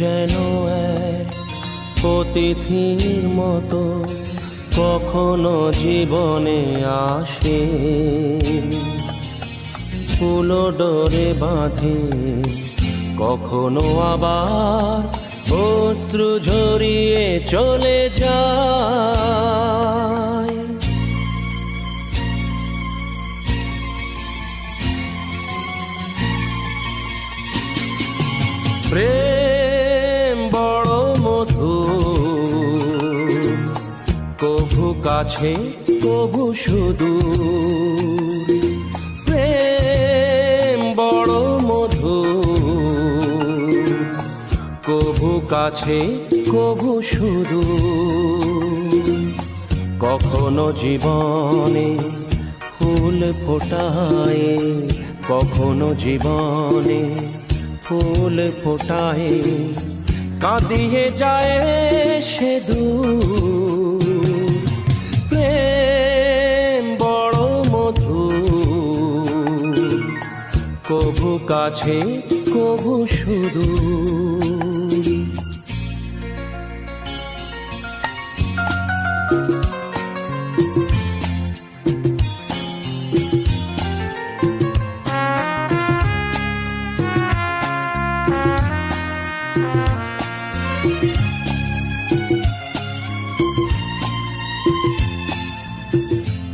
যেন এক অতিথির মতো কখনো জীবনে আসে, ফুলো ডোরে বাঁধে, কখনো আবার অশ্রু ঝরিয়ে চলে যায়। প্রেম বড় মধুর, কভু কাছে কভু সুদূর। প্রেম বড় মধুর, কভু কাছে কভু সুদূর। কখনো জীবনে ফুল ফোটায়, কখনো জীবনে ফুল ফোটায়, কাঁদিয়ে যায় সে দূর। প্রেম বড় মধুর, কভু কাছে কভু সুদূর।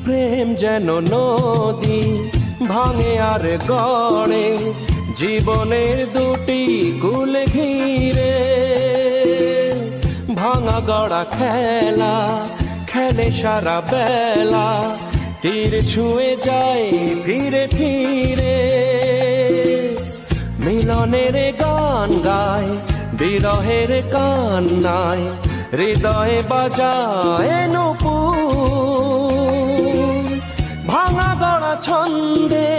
প্রেম যেন নদী ভাঙে আর গড়ে, জীবনের দুটি কুল ঘিরে। ভাঙা গড়া খেলা খেলে সারা বেলা, তীর ছুঁয়ে যায় ফিরে ফিরে। মিলনের গান গায় বিরহের কান্নায়, হৃদয়ে বাজায় নূপুর। ভাঙা গড়া ছন্দে,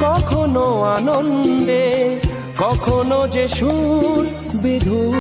কখনো আনন্দে, কখনো যে সুর বিধু।